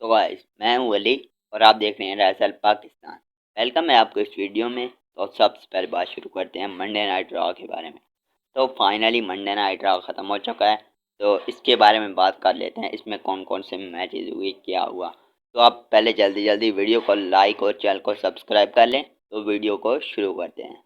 तो गाइस मैं हूँ अली और आप देख रहे हैं रैसल पाकिस्तान। वेलकम है आपको इस वीडियो में। तो सबसे पहले बात शुरू करते हैं मंडे नाइट रॉ के बारे में। तो फाइनली मंडे नाइट रॉ ख़त्म हो चुका है, तो इसके बारे में बात कर लेते हैं। इसमें कौन कौन से मैचेस हुए, क्या हुआ। तो आप पहले जल्दी जल्दी वीडियो को लाइक और चैनल को सब्सक्राइब कर लें। तो वीडियो को शुरू करते हैं।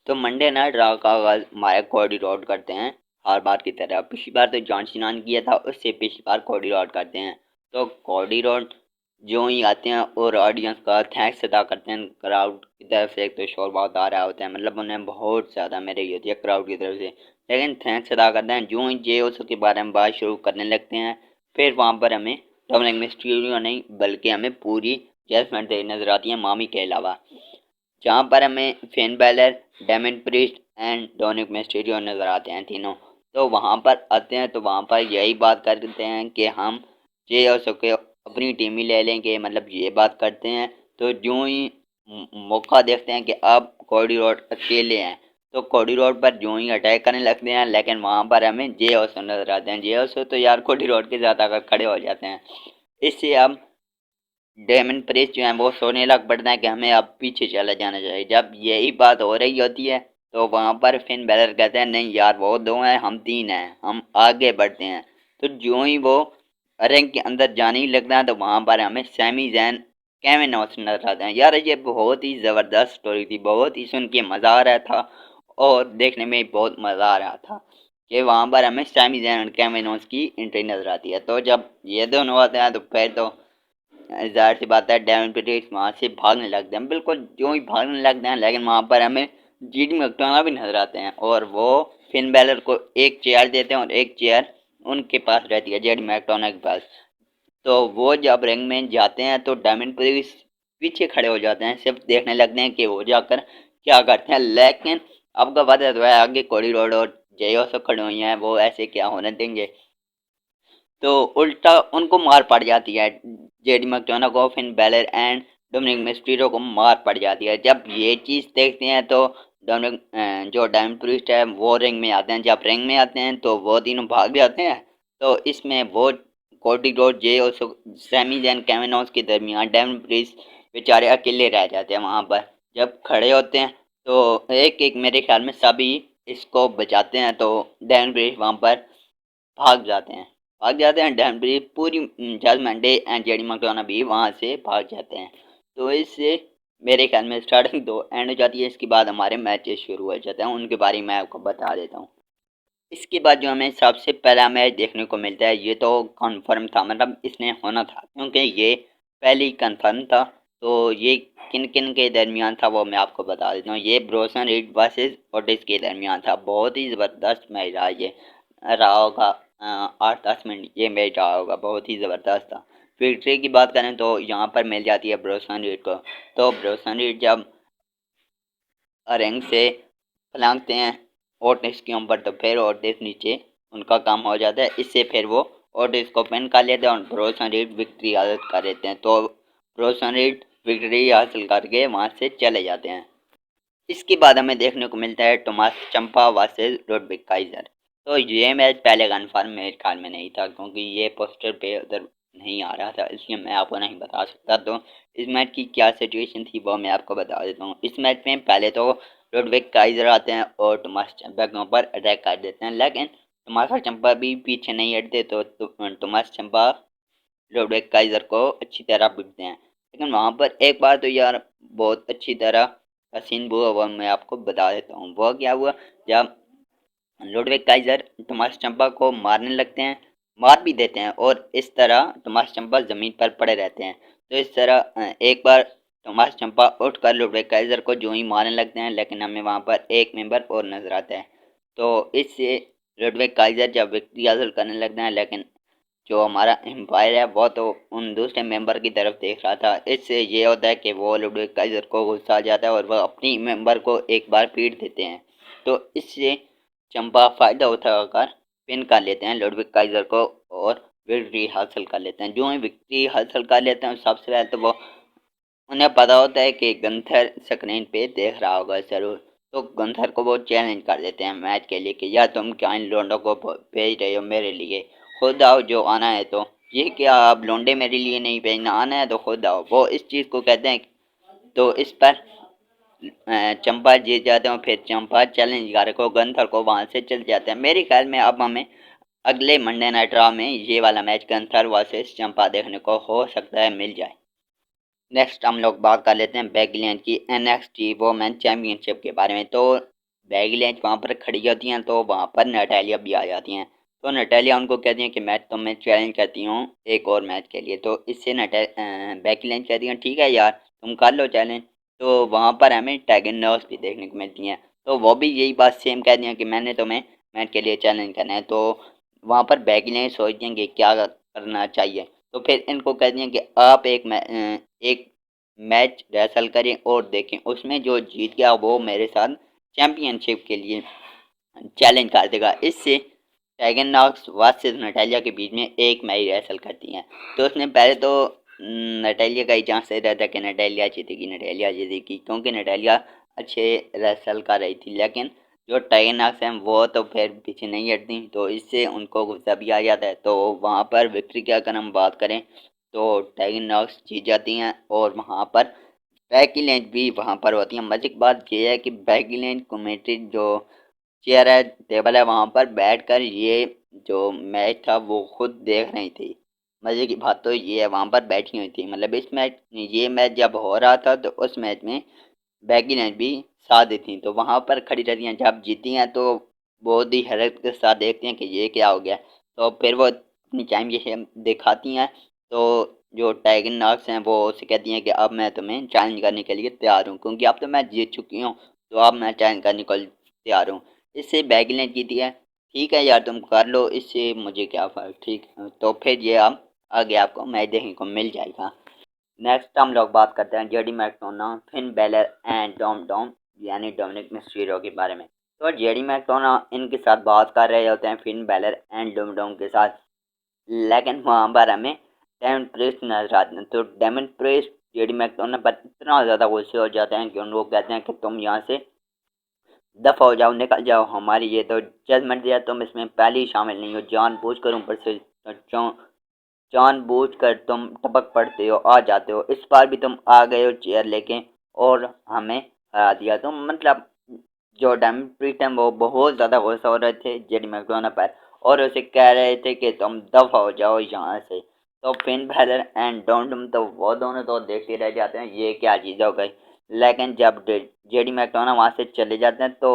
तो मंडे नाइट रॉ का आगाज हमारे कोडी रोड करते हैं। हर बार की तरह पिछली बार तो जॉन सीना ने किया था, उससे पिछली बार कोडी रोड करते हैं। तो कोडी रोड जो ही आते हैं और ऑडियंस का थैंक्स अदा करते हैं क्राउड की तरफ से। एक तो शोर बहुत आ रहा होता है, मतलब उन्हें बहुत ज़्यादा मेरी होती है क्राउड की तरफ से, लेकिन थैंक्स अदा करते हैं। जो ही जे ओसो के बारे में बात शुरू करने लगते हैं, फिर वहाँ पर हमें डोमिनिक मिस्टीरियो नहीं बल्कि हमें पूरी जजमेंट डे नजर आती है मामी के अलावा, जहाँ पर हमें Finn Balor, Damian Priest and Dominic Mysterio नजर आते हैं तीनों। तो वहाँ पर आते हैं तो वहाँ पर यही बात करते हैं कि हम जे और के अपनी टीम ही ले लेंगे, मतलब ये बात करते हैं। तो जो ही मौका देखते हैं कि अब कोडी रोड अकेले हैं, तो कोडी रोड पर जो ही अटैक करने लगते हैं, लेकिन वहाँ पर हमें जे ओसो नजर आते हैं। जे ओसो तो यार कोडी रोड के साथ आकर खड़े हो जाते हैं। इससे अब डेमन प्रेस जो है वो सोचने लग पड़ता है कि हमें अब पीछे चला जाना चाहिए। जब यही बात हो रही होती है तो वहाँ पर फिन बैलर कहते हैं नहीं यार वो दो हैं, हम तीन हैं, हम आगे बढ़ते हैं। तो जो ही वो रिंग के अंदर जाने ही लगता है तो वहाँ पर हमें सैमी जैन केविन ओवन्स नजर आते हैं। यार ये बहुत ही ज़बरदस्त स्टोरी थी, बहुत ही सुन के मज़ा आ रहा था और देखने में बहुत मज़ा आ रहा था कि वहाँ पर हमें सैमी जैन और केविन ओवन्स की एंट्री नजर आती है। तो जब ये दोनों आते हैं तो फिर तो जाहिर सी बात है डेविन पीटर्स वहाँ से भागने लगते हैं, बिल्कुल जो ही भागने लगते हैं, लेकिन वहाँ पर हमें जीडी मैकडोनाल्ड भी नजर आते हैं और वो फिन बैलर को एक चेयर देते हैं और एक चेयर उनके पास रहती है जेडी मैकडोनाल्ड के पास। तो वो जब रिंग में जाते हैं तो डायमंड प्रिंस पीछे खड़े हो जाते हैं, सिर्फ देखने लगते हैं कि वो जाकर क्या करते हैं। लेकिन आपका पता तो है आगे कोडी रोड और जयो सब खड़े हुए हैं, वो ऐसे क्या होने देंगे। तो उल्टा उनको मार पड़ जाती है, जेडी मैकडोनाल्ड को, fin Balor and Dominic Mysterio को मार पड़ जाती है। जब ये चीज़ देखते हैं तो डोमिनिक जो डायमंड प्रीस्ट है वो रिंग में आते हैं। जब रिंग में आते हैं तो वो तीनों भाग जाते हैं। तो इसमें वो कोडी रोड जे और सैमी जैन केविन ओवन्स के दरमियान डायमंड प्रीस्ट बेचारे अकेले रह जाते हैं। वहाँ पर जब खड़े होते हैं तो एक एक मेरे ख्याल में सभी इसको बचाते हैं, तो डायमंड प्रीस्ट वहाँ पर भाग जाते हैं डैनबरी पूरी judgment day and JD McDonagh भी वहाँ से भाग जाते हैं। तो इससे मेरे ख्याल में स्टार्टिंग दो एंड हो जाती है। इसके बाद हमारे मैचेस शुरू हो जाते हैं, उनके बारे में मैं आपको बता देता हूँ। इसके बाद जो हमें सबसे पहला मैच देखने को मिलता है, ये तो कंफर्म था, मतलब इसने होना था क्योंकि ये पहले ही कंफर्म था। तो ये किन किन के दरमियान था वो मैं आपको बता देता हूँ। ये ब्रोसन रीड वर्सेस ओटिस के दरमियान था। बहुत ही ज़बरदस्त मैच रहा, ये रहा होगा 8-10 मिनट ये मैच रहा होगा, बहुत ही ज़बरदस्त था। विक्ट्री की बात करें तो यहाँ पर मिल जाती है ब्रोसन रीड को। तो ब्रोसन रीड जब रिंग से फलांगते हैं ओटिस के ऊपर, तो फिर ओटिस नीचे उनका काम हो जाता है। इससे फिर वो ओटिस को पिन कर लेते हैं और ब्रोसन रीड विक्ट्री हासिल कर लेते हैं। तो ब्रोसन रीड विक्ट्री हासिल करके वहाँ से चले जाते हैं। इसके बाद हमें देखने को मिलता है टोमास चंपा वर्सेस लुडविग काइजर। तो ये मैच पहले कन्फर्म मेरे ख्याल में नहीं था क्योंकि ये पोस्टर पे उधर नहीं आ रहा था, इसलिए मैं आपको नहीं बता सकता। तो इस मैच की क्या सिचुएशन थी वो मैं आपको बता देता हूँ। इस मैच में पहले तो लुडविग काइजर आते हैं और टोमास चंपा के ऊपर अटैक कर देते हैं, लेकिन टोमास चंपा भी पीछे नहीं हटते। तो टोमास चंपा लुडविग काइजर को अच्छी तरह पीटते हैं। लेकिन वहाँ पर एक बार तो यार बहुत अच्छी तरह सीन हुआ, वो मैं आपको बता देता हूँ। वो क्या हुआ, जब लुडविग काइजर टोमास चंपा को मारने लगते हैं, मार भी देते हैं और इस तरह टोमास चंपा ज़मीन पर पड़े रहते हैं। तो इस तरह एक बार टोमास चंपा उठकर लुडविग काइजर को जो ही मारने लगते हैं, लेकिन हमें वहाँ पर एक मेंबर और नजर आता है। तो इससे लुडविग काइजर जब विक्ट्री हासिल करने लगते हैं, लेकिन जो हमारा एम्पायर है वो तो उन दूसरे मेंबर की तरफ देख रहा था। इससे ये होता है कि वो लुडविग काइजर को गुस्सा आ जाता है और वह अपनी मेंबर को एक बार पीट देते हैं। तो इससे चंपा फ़ायदा उठाकर पिन कर लेते हैं लुडविग काइजर को और विक्ट्री हासिल कर लेते हैं। जो ही विक्ट्री हासिल कर लेते हैं सबसे पहले तो वो उन्हें पता होता है कि गंथर स्क्रीन पे देख रहा होगा ज़रूर, तो गंथर को वो चैलेंज कर देते हैं मैच के लिए कि यार तुम क्या इन लोंडों को भेज रहे हो मेरे लिए, खुद आओ जो आना है। तो ये क्या आप लोंडे मेरे लिए नहीं भेजना, आना है तो खुद आओ, वो इस चीज़ को कहते हैं। तो इस पर चंपा जीत जाते हैं, फिर चंपा चैलेंज कर को गंथर को वहां से चल जाते हैं। मेरे ख्याल में अब हमें अगले मंडे नाइट रॉ में ये वाला मैच गंथर वर्सेस चंपा देखने को हो सकता है मिल जाए। नेक्स्ट हम लोग बात कर लेते हैं बेकी लिंच की NXT वोमेन चैंपियनशिप के बारे में। तो बेकी लिंच वहाँ पर खड़ी होती हैं, तो वहाँ पर नटालिया भी आ जाती हैं। तो नटालिया उनको कहती हैं कि मैं तुम्हें चैलेंज करती हूँ एक और मैच के लिए। तो इससे बेकी लिंच कहती हैं ठीक है यार तुम कर लो चैलेंज। तो वहाँ पर हमें टैगन नोस भी देखने को मिलती हैं, तो वो भी यही बात सेम कहती हैं कि मैंने तुम्हें मैच के लिए चैलेंज करना है। तो वहाँ पर बेकी लिंच सोचती हैं कि क्या करना चाहिए, तो फिर इनको कहती हैं कि आप एक मैच रेसल करें और देखें, उसमें जो जीत गया वो मेरे साथ चैंपियनशिप के लिए चैलेंज कर देगा। इससे ड्रैगन नॉक्स वर्सेस नटालिया के बीच में एक मैच रेसल करती हैं। तो उसने पहले तो नटालिया का ही चांस दे रहा था कि नटालिया जीतेगी क्योंकि नटालिया अच्छे रेसल कर रही थी, लेकिन जो ड्रैगन नॉक्स हैं वो तो फिर पीछे नहीं हटती, तो इससे उनको गुस्सा भी आ जाता है। तो वहाँ पर विक्ट्री की अगर हम बात करें तो ड्रैगन नॉक्स जीत जाती हैं और वहाँ पर बेकी लिंच भी वहाँ पर होती है। मजे की बात यह है कि बेकी लिंच कमेंट्री जो चेयर है टेबल है वहाँ पर बैठकर ये जो मैच था वो खुद देख रही थी। मजे की बात तो ये है वहाँ पर बैठी हुई थी, मतलब इस मैच ये मैच जब हो रहा था तो उस मैच में बेकी लिंच भी साथ दी थी, तो वहाँ पर खड़ी रहती हैं। जब जीती हैं तो बहुत ही हैरत के साथ देखती हैं कि ये क्या हो गया, तो फिर वो अपनी टाइम ये दिखाती हैं। तो जो टाइगर नॉक्स हैं वो उसे कहती हैं कि अब मैं तुम्हें चैलेंज करने के लिए तैयार हूँ, क्योंकि अब तो मैं जीत चुकी हूँ, तो अब मैं चैलेंज करने को तैयार हूँ। इससे बेकी लिंच जीती है, ठीक है यार तुम कर लो, इससे मुझे क्या फ़र्क, ठीक है। तो फिर ये अब आगे आपको मैच देखने को मिल जाएगा। नेक्स्ट हम लोग बात करते हैं JD McDonagh, Finn Balor and Dom यानी डोमिनिक मिस्टीरियो के बारे में। तो जेडी मैकडोना इनके साथ बात कर रहे होते हैं फिन बेलर एंड डॉम के साथ, लेकिन वहाँ पर हमें डेमन प्रीस्ट नजर आते हैं। तो डेमन प्रीस्ट जेडी मैकडोना पर इतना ज़्यादा गुस्से हो जाते हैं कि उन लोग कहते हैं कि तुम यहाँ से दफ़ा हो जाओ, निकल जाओ, हमारी ये तो जजमेंट दिया, तुम इसमें पहले ही शामिल नहीं हो, जानबूझ कर ऊपर से जानबूझकर तुम टपक पड़ते हो, आ जाते हो, इस बार भी तुम आ गए हो चेयर लेके और हमें हरा दिया। तो मतलब जो डायमंड प्रीस्ट हैं वो बहुत ज़्यादा गुस्सा हो रहे थे जेडी मैकडोना पर और उसे कह रहे थे कि तुम दफ़ा हो जाओ यहाँ से। तो फिन बैलर एंड डॉम तो वो दोनों तो देखते रह जाते हैं ये क्या चीज़ हो गई, लेकिन जब जेडी मैकडोना वहाँ से चले जाते हैं तो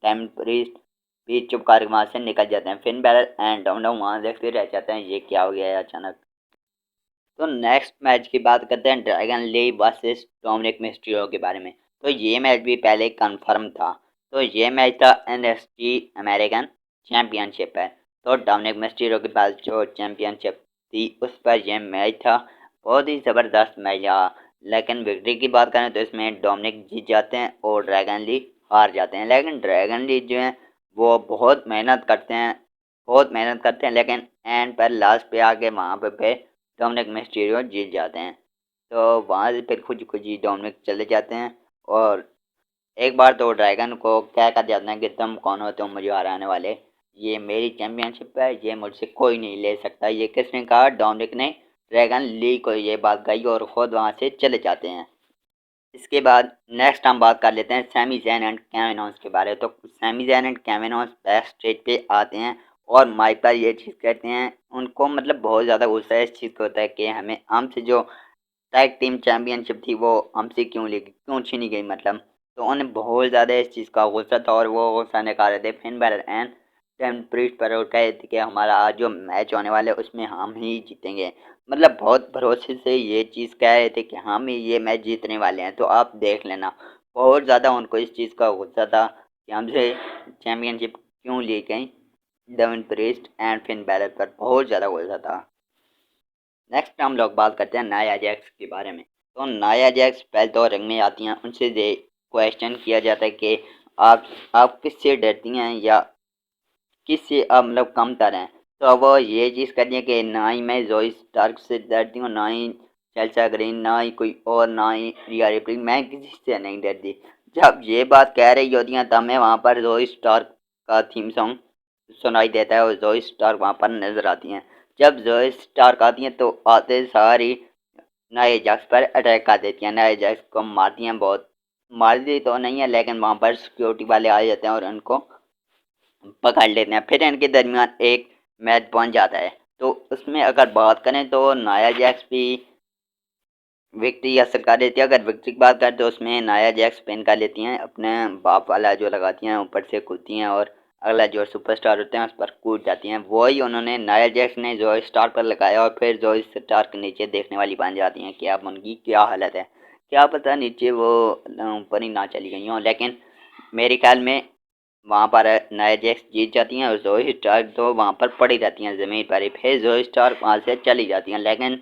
डायमंड प्रीस्ट भी चुप कर वहाँ से निकल जाते हैं। फिन बैलर एंड डॉम वहाँ देखते रह जाते हैं ये क्या हो गया है अचानक। तो नेक्स्ट मैच की बात करते हैं Dragon Lee versus Dominik Mysterio के बारे में। तो ये मैच भी पहले कंफर्म था। तो ये मैच था NXT अमेरिकन चैम्पियनशिप है। तो डोमिनिक मिस्टीरियो के पास जो चैम्पियनशिप थी उस पर यह मैच था, बहुत ही ज़बरदस्त मैच रहा। लेकिन विक्ट्री की बात करें तो इसमें डोमिनिक जीत जाते हैं और ड्रैगन ली हार जाते हैं। लेकिन ड्रैगन ली जो है वो बहुत मेहनत करते हैं, लेकिन एंड पर लास्ट पे आके वहाँ पे डोमिनिक मिस्टीरियो जीत जाते हैं। तो वहाँ से फिर खुद खुद ही डोमिनिक चले जाते हैं और एक बार तो ड्रैगन को क्या कर जाते हैं कि तुम कौन हो, तुम मुझे हराने वाले, ये मेरी चैंपियनशिप है, ये मुझसे कोई नहीं ले सकता। ये किसने कहा, डोमिनिक ने ड्रैगन ली को ये बात कही और खुद वहाँ से चले जाते हैं। इसके बाद नेक्स्ट हम बात कर लेते हैं Sami Zayn and Kevin Owens के बारे में। तो Sami Zayn and Kevin Owens backstage पे आते हैं और माइक पर ये चीज़ कहते हैं, उनको मतलब बहुत ज़्यादा गुस्सा इस चीज़ को होता है कि हमें हमसे जो टैग टीम चैंपियनशिप थी वो हमसे क्यों ली, क्यों छीनी गई, मतलब तो उन्हें बहुत ज़्यादा इस चीज़ का गुस्सा था और वो गुस्सा निकाल रहे थे Finn Balor and Damian Priest पर और कहे थे कि हमारा आज जो मैच होने वाला है उसमें हम ही जीतेंगे। मतलब बहुत भरोसे से ये चीज़ कह रहे थे कि हम ही ये मैच जीतने वाले हैं, तो आप देख लेना। बहुत ज़्यादा उनको इस चीज़ का गुस्सा था कि हमसे चैम्पियनशिप क्यों ली गई, Damian Priest and Finn Balor पर बहुत ज़्यादा गुस्सा था। नेक्स्ट हम लोग बात करते हैं नाया जैक्स के बारे में। तो नाया जैक्स पहले तो रिंग में आती हैं, उनसे क्वेश्चन किया जाता है कि आप किससे डरती हैं या किससे आप मतलब कम तर हैं। तो वो ये चीज़ करनी है कि ना ही मैं जोई स्टार्क से डरती हूँ, ना ही चेल्सा ग्रीन, ना ही कोई और, ना ही रिया रिप्ली, मैं किसी से नहीं डरती। जब ये बात कह रही होती हैं तब मैं वहाँ पर जोई स्टार्क का थीम सॉन्ग सुनाई देता है और जोई स्टार्क वहाँ पर नजर आती हैं। जब जोई स्टार्क आती हैं तो आते सारी नए जैक्स पर अटैक कर देती हैं, नए जैक्स को मारती हैं। बहुत मारती तो नहीं है लेकिन वहाँ पर सिक्योरिटी वाले आ जाते हैं और उनको पकड़ लेते हैं। फिर इनके दरमियान एक मैच पहुंच जाता है। तो उसमें अगर बात करें तो नाया जैक्स भी विक्ट्री हासिल कर लेती है। अगर विक्ट्री की बात करें तो उसमें नाया जैक्स पिन कर लेती हैं, अपने बाप वाला जो लगाती हैं ऊपर से कूदती हैं और अगला जो सुपरस्टार होते हैं उस पर कूद जाती हैं। वही उन्होंने नाया जैक्स ने जो स्टार पर लगाया और फिर जो स्टार के नीचे देखने वाली बन जाती हैं कि अब उनकी क्या हालत है। क्या पता नीचे वो ऊपर ही ना चली गई हों, लेकिन मेरे ख्याल में वहाँ पर नाया जैक्स जीत जाती हैं और जोई स्टार्क तो वहाँ पर पड़ी रहती हैं ज़मीन पर ही। फिर जोई स्टार्क वहाँ से चली जाती हैं, लेकिन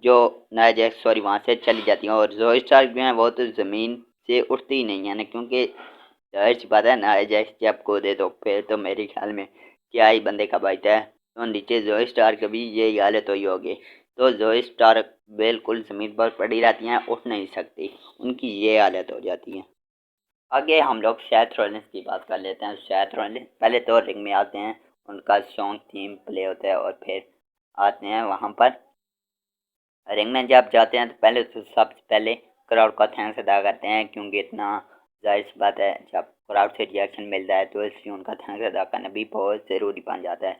जो नाया जैक्स सॉरी वहाँ से चली जाती हैं और जोई स्टार्क जो है वो तो ज़मीन से उठती ही नहीं है ना, क्योंकि जाहिर सी बात है नाया जैक्स जब कूदे तो फिर तो मेरे ख्याल में क्या ही बंदे का बचता है। तो नीचे जोई स्टार्क भी यही हालत हुई होगी। तो जोई स्टार्क बिल्कुल ज़मीन पर पड़ी रहती हैं, उठ नहीं सकती, उनकी ये हालत हो जाती है। आगे हम लोग सेथ रॉलिन्स की बात कर लेते हैं। सेथ रॉलिन्स पहले तो रिंग में आते हैं, उनका सॉन्ग थीम प्ले होता है और फिर आते हैं वहाँ पर रिंग में। जब जाते हैं तो पहले तो सबसे पहले क्राउड का थैंक्स अदा करते हैं, क्योंकि इतना जाहिर सी बात है जब क्राउड से रिएक्शन मिलता है तो इसलिए उनका थैंक्स अदा करना भी बहुत ज़रूरी बन जाता है।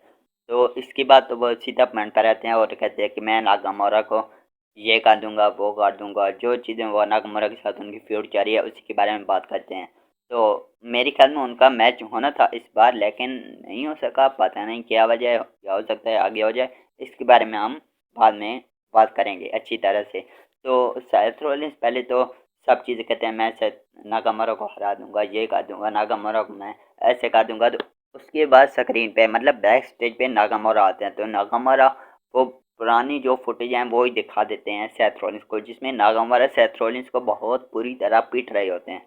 तो इसके बाद तो वो सीधा पॉइंट पर रहते हैं और कहते हैं कि मैं नागामोरा को ये कर दूंगा, वो कर दूंगा, जो चीज़ें वो नागामोरा के साथ उनकी फ्यूड जारी है उसी के बारे में बात करते हैं। तो मेरे ख्याल में उनका मैच होना था इस बार लेकिन नहीं हो सका, पता नहीं क्या वजह है, क्या हो सकता है आगे हो जाए, इसके बारे में हम बाद में बात करेंगे अच्छी तरह से। तो सेथ रॉलिन्स पहले तो सब चीज़ें कहते हैं, मैं सेथ नागामोरा को हरा दूंगा, ये कर दूंगा, नागामोरा को मैं ऐसे कर दूंगा। तो उसके बाद स्क्रीन पे मतलब बैक स्टेज पे नागामोरा आते हैं, तो नागामोरा वो पुरानी जो फुटेज हैं वो ही दिखा देते हैं सेथ रॉलिन्स को, जिसमें नागामोरा सेथ रॉलिन्स को बहुत बुरी तरह पीट रहे होते हैं।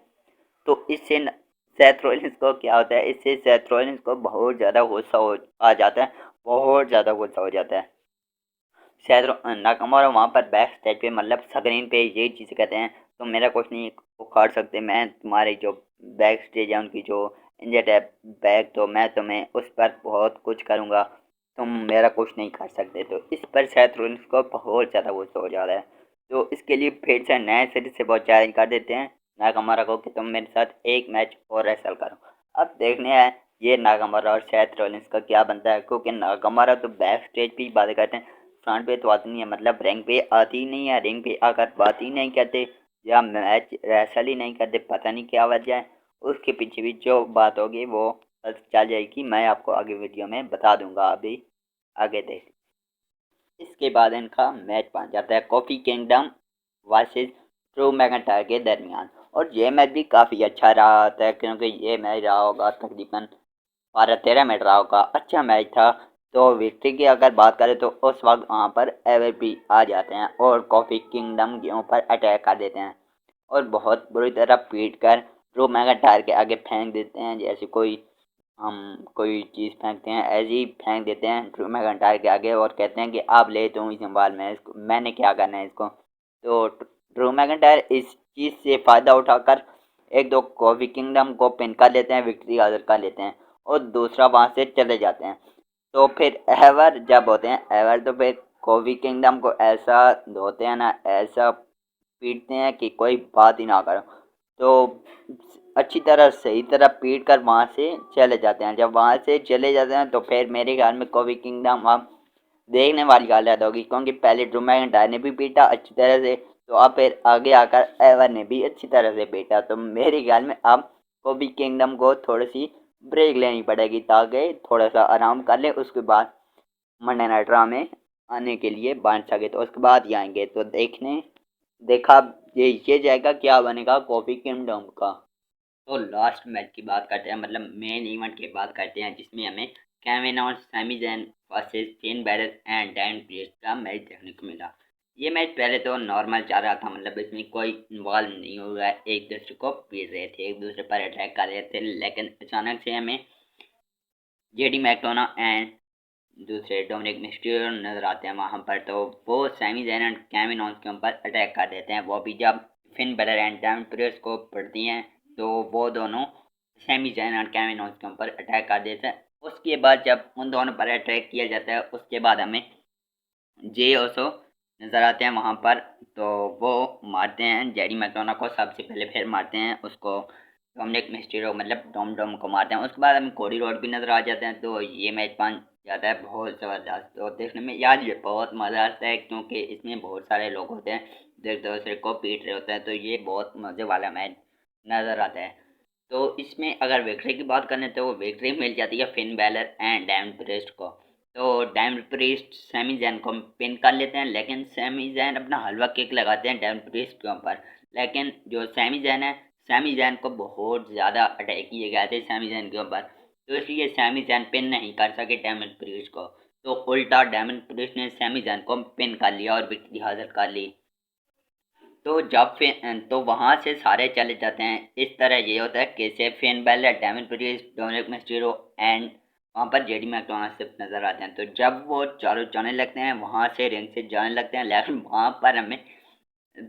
तो इससे सेथ रॉलिन्स को क्या होता है, इससे सेथ रॉलिन्स को बहुत ज़्यादा गुस्सा हो आ जाता है, बहुत ज़्यादा गुस्सा हो जाता है। शायद नाकामोरा वहाँ पर बैक स्टेज पे मतलब स्क्रीन पे ये चीज़ कहते हैं, तुम मेरा कुछ नहीं उखाड़ सकते, मैं तुम्हारे जो बैक स्टेज है उनकी जो इंजर्ड है बैक, तो मैं तुम्हें उस पर बहुत कुछ करूँगा, तुम मेरा कुछ नहीं कर सकते। तो इस पर शायद रोलिंस को बहुत ज़्यादा गुस्सा हो जाता है। तो इसके लिए फिर से नए सिरे से बहुत चैलेंज कर देते हैं नागामारा को कि तुम मेरे साथ एक मैच और रेसल करो। अब देखने हैं ये नागामारा और सैथ रॉलिंस का क्या बनता है, क्योंकि नागामारा तो बैक स्टेज पे ही बातें करते हैं, फ्रंट पे तो आती नहीं है, मतलब रिंग पे आती ही नहीं है, रिंग पे आकर बात ही नहीं करते या मैच रेसल ही नहीं करते, पता नहीं क्या वजह है। उसके पीछे भी जो बात होगी वो चल जाएगी, मैं आपको आगे वीडियो में बता दूंगा, अभी आगे देख। इसके बाद इनका मैच बन जाता है coffee kingdom versus Drew McIntyre के दरमियान, और ये मैच भी काफ़ी अच्छा रहा था, क्योंकि ये मैच रहा होगा तकरीबन 12-13 मिनट रहा होगा, अच्छा मैच था। तो विक्ट्री की अगर बात करें तो उस वक्त वहाँ पर एवरपी आ जाते हैं और कॉफी किंगडम के ऊपर अटैक कर देते हैं और बहुत बुरी तरह पीट कर ड्रू मैकइंटायर के आगे फेंक देते हैं, जैसे कोई हम कोई चीज़ फेंकते हैं ऐसे ही फेंक देते हैं ड्रू मैकइंटायर के आगे और कहते हैं कि आप ले तो ही संभाल, मैं इसको मैंने क्या करना है इसको। तो ड्रू मैकइंटायर इस चीज़ से फ़ायदा उठाकर एक दो कॉफी किंगडम को पिन कर लेते हैं, विक्ट्री हासिल कर लेते हैं और दूसरा वहाँ से चले जाते हैं। तो फिर एवर जब होते हैं एवर तो फिर कॉफी किंगडम को ऐसा धोते हैं ना, ऐसा पीटते हैं कि कोई बात ही ना करो। तो अच्छी तरह सही तरह पीट कर वहाँ से चले जाते हैं। जब वहाँ से चले जाते हैं तो फिर मेरे ख्याल में कॉफी किंगडम अब देखने वाली हालत होगी, क्योंकि पहले ड्रू मैकइंटायर ने भी पीटा अच्छी तरह से, तो अब फिर आगे आकर एवर ने भी अच्छी तरह से पीटा। तो मेरे ख्याल में अब कॉफी किंगडम को थोड़ी सी ब्रेक लेनी पड़ेगी ताकि थोड़ा सा आराम कर ले, उसके बाद मंडे नाइट ड्रा में आने के लिए बांध सके, तो उसके बाद ही आएंगे। तो देखने देखा ये जाएगा क्या बनेगा कॉफी किंगडम का। तो लास्ट मैच की बात करते हैं, मतलब मेन इवेंट की बात करते हैं, जिसमें हमें केविन और Sami Zayn versus Finn Balor and Damian Priest का मैच देखने को मिला। ये मैच पहले तो नॉर्मल चल रहा था, मतलब इसमें कोई इन्वॉल्व नहीं हुआ, एक दूसरे को पीट रहे थे, एक दूसरे पर अटैक कर रहे थे, लेकिन अचानक से हमें जेडी मैकडोना एंड दूसरे डोमिनिक मिस्टीरियो नजर आते हैं वहाँ पर। तो वो Sami Zayn and Kevin Owens के ऊपर अटैक कर देते हैं। वो भी जब Finn Balor and Damian Priest को पढ़ती हैं तो वो दोनों Sami Zayn and Kevin Owens के ऊपर अटैक कर देते हैं। उसके बाद जब उन दोनों पर अटैक किया जाता है उसके बाद हमें जे ओसो नज़र आते हैं वहाँ पर। तो वो मारते हैं जेरी मैकडोना को सबसे पहले, फिर मारते हैं उसको डोमिनिक मिस्टीरियो मतलब डोम डोम को मारते हैं। उसके बाद हमें कोडी रोड भी नज़र आ जाते हैं। तो ये मैच बन जाता है बहुत ज़बरदस्त और देखने में यार ये बहुत मज़ा आता है क्योंकि इसमें बहुत सारे लोग होते हैं जो एक दूसरे को पीट रहे होते हैं। तो ये बहुत मज़े वाला मैच नज़र आता है। तो इसमें अगर विक्ट्री की बात करें तो वो विक्ट्री मिल जाती है fin Balor and dam priest को। तो डैम प्रीस्ट सैमी जैन को पिन कर लेते हैं, लेकिन सैमी जैन अपना हलवा किक लगाते हैं डैम प्रीस्ट के ऊपर। लेकिन जो सैमी जैन है, सैमी जैन को बहुत ज़्यादा अटैक किए गए थे सैमी जैन के ऊपर, तो इसलिए सैमी जैन पिन नहीं कर सके डैमन प्रीस्ट को। तो उल्टा डैमन प्रीस्ट ने सैमी जैन को पिन कर लिया और विक्ट्री हासिल कर ली। तो जब फिर तो वहाँ से सारे चले जाते हैं। इस तरह ये होता है कि से Finn Balor, Damian Priest, Dominic Mysterio and वहाँ पर जेडी मैकडोनाल्ड सिर्फ नज़र आते हैं। तो जब वो चारों जाने लगते हैं वहाँ से रिंग से जाने लगते हैं, लेकिन वहाँ पर हमें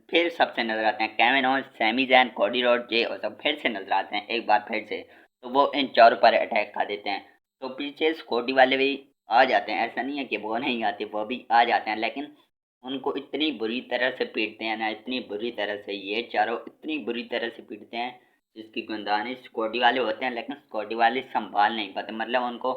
फिर सबसे नज़र आते हैं केविन ओवेंस, सैमी ज़ैन, कोडी रोड, जे और सब फिर से नज़र आते हैं एक बार फिर से। तो वो इन चारों पर अटैक कर देते हैं। तो पीछे सिक्योरिटी वाले भी आ जाते हैं, ऐसा नहीं है कि वो नहीं आते, वो भी आ जाते हैं, लेकिन उनको इतनी बुरी तरह से पीटते हैं ना, इतनी बुरी तरह से, ये चारों इतनी बुरी तरह से पीटते हैं जिसकी गुंदानी। सिक्योरिटी वाले होते हैं लेकिन सिक्योरिटी वाले संभाल नहीं पाते, मतलब उनको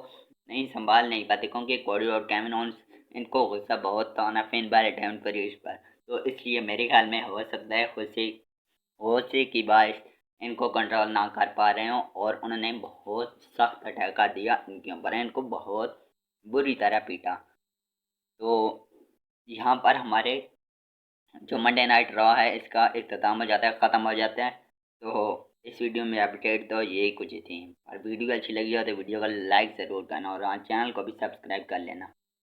नहीं संभाल नहीं पाते क्योंकि कोडी और केविन ओवेंस इनको गुस्सा बहुत था ना फिन बैलर डेविन परीश पर। तो इसलिए मेरे ख्याल में हो सकता है खुशी की बात इनको कंट्रोल ना कर पा रहे हों और उन्होंने बहुत सख्त अटैक कर दिया इनके ऊपर, इनको बहुत बुरी तरह पीटा। तो यहाँ पर हमारे जो मंडे नाइट रॉ है इसका इख्तिताम हो जाता है, ख़त्म हो जाता है। तो इस वीडियो में अपडेट तो यही कुछ थी। और वीडियो अच्छी लगी हो तो वीडियो को लाइक ज़रूर करना और चैनल को भी सब्सक्राइब कर लेना।